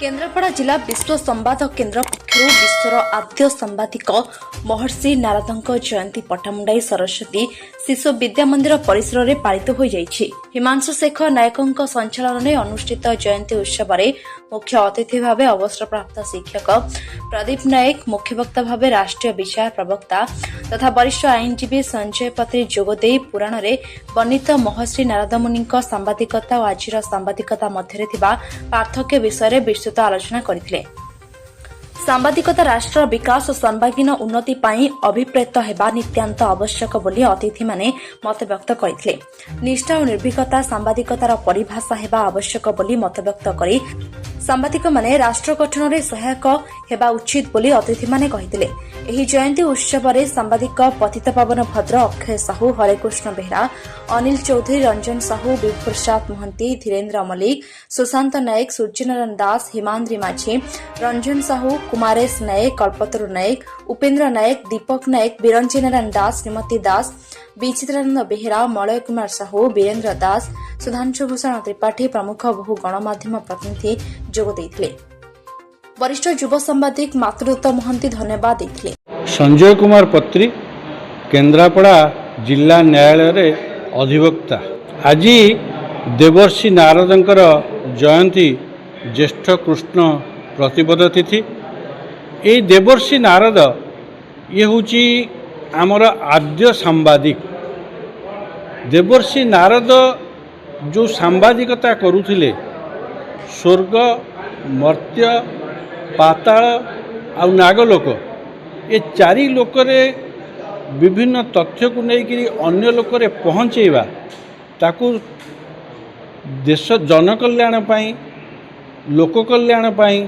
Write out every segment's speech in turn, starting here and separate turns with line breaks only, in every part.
केन्द्रापड़ा जिला विश्व संवाद केन्द्र पक्षर विश्वर आद्य सांबादिक महर्षि नारदଙ୍କ जयंती पट्टामुंडाई सरस्वती शिशु विद्या मंदिर परिसर में पालित हो जाइछि। हिमांशु शेखर नायकों संचालन में अनुष्ठित जयंती उत्सव में मुख्य अतिथि भाव अवसरप्राप्त शिक्षक प्रदीप नायक, मुख्य वक्ता भाव राष्ट्रीय विचार प्रवक्ता तथा वरिष्ठ आईनजीवी संजय पत्री जोगदे पुराण में वर्णित महर्षि नारद मुनि सांबादिकता और आज सांबादिकता मध्य पार्थक्य विषय विस्तृत आलोचना करथिले। सांबादिकता राष्ट्र विकास और सर्वांगीन उन्नति पाई अभिप्रेत हेबा नित्यांत आवश्यक बोली अतिथि माने मत व्यक्त करथिले। निष्ठा और निर्भीकता सांबादिकतार परिभाषा हेबा आवश्यक बोली मत व्यक्त करी सांबादिक माने राष्ट्र गठन में सहायक हेबा उचित बोली अतिथि माने कहिथिले। एही जयंती उत्सव में सांबादिक पतितपावन भद्र, अक्षय साहू, हरेकृष्ण बेहरा, अनिल चौधरी, रंजन साहू, विप्रसाद मोहंती, धीरेन्द्र मल्लिक, सुशांत नायक, सूर्यनारायण दास, हिमाद्री माझी, रंजन साहू, कुमारेश नायक, कल्पतरु नायक, उपेन्द्र नायक, दीपक नायक, बिरंजी नारायण दास, श्रीमती दास, विचित्रानंद बेहरा, मलय कुमार साहू, वीरेन्द्र दास, सुधांशु भूषण त्रिपाठी प्रमुख बहु गणमाध्यम प्रतिनिधि जोग देथिले। वरिष्ठ युव सांबादिक मातृदत्त मोहंती धन्यवाद देथिले।
संजय कुमार पत्री, केन्द्रापड़ा जिला न्यायालय रे अधिवक्ता। आज देवर्षि नारदंकर जयंती ज्येष्ठ कृष्ण प्रतिपद तिथि। ये देवर्षि नारद ये हूँ आमर आद्य सांबादिक। देवर्षि नारद जो सांबादिकता करुथिले स्वर्ग, मर्त्य, पाताल आ नागलोक, ये चारि लोकरे विभिन्न तथ्य को लेकिन अन्य लोकरे पहुँचेवा, ताकू देश जन कल्याण पाई, लोक कल्याण पाई,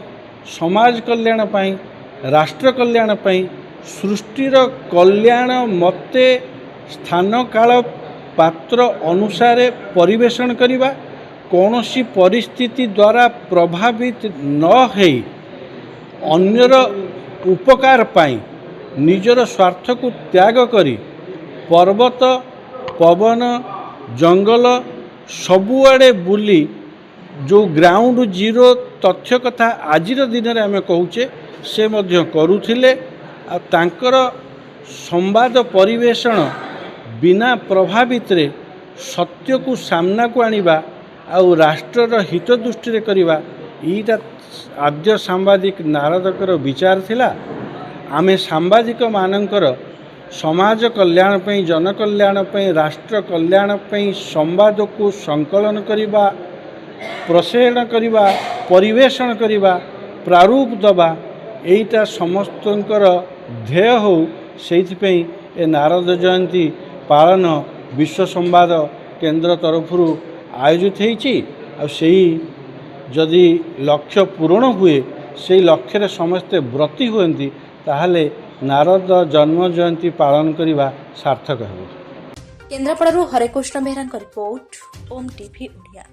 समाज कल्याण पाई, राष्ट्र कल्याण पाई, सृष्टिर कल्याण मते स्थान काल पात्र अनुसारे परिवेषण करिबा, कौनसी परिस्थिति द्वारा प्रभावित न होई अन्यर उपकार पाई निजर स्वार्थ को त्याग करी पर्वत, पवन, जंगल सबुआड़े बुली जो ग्राउंड जीरो तथ्य कथा आजिर दिन में आम कहूचे से मध्य करुथिले। आ तांकर संवाद परिवेषण बिना प्रभावित रे सत्य को सामना को आनिबा आउ राष्ट्रर हित दृष्टि करिबा, ईटा आद्य सांबादिक नारदकर विचार थिला। आमे सांबादिक मानकर समाज कल्याण पई, जन कल्याण पई, राष्ट्र कल्याण पई संवाद को संकलन करिबा, प्रसारण करिबा, परिवेषण करिबा, प्रारूप दबा, एईटा समस्तंकर ध्येय हो। सेइथिपई ए नारद जयंती पालन विश्व संवाद केन्द्र तरफरु आयोजित होईछि। आ सेई जदि लक्ष्य पूरण हुए, से लक्ष्य समस्ते व्रती हुएंती, ताहले नारद जन्म जयंती पालन करिबा सार्थक हेबो।
केन्द्रापड़ारू हरेकृष्ण बेहरा रिपोर्ट, ओम टीवी ओडिया।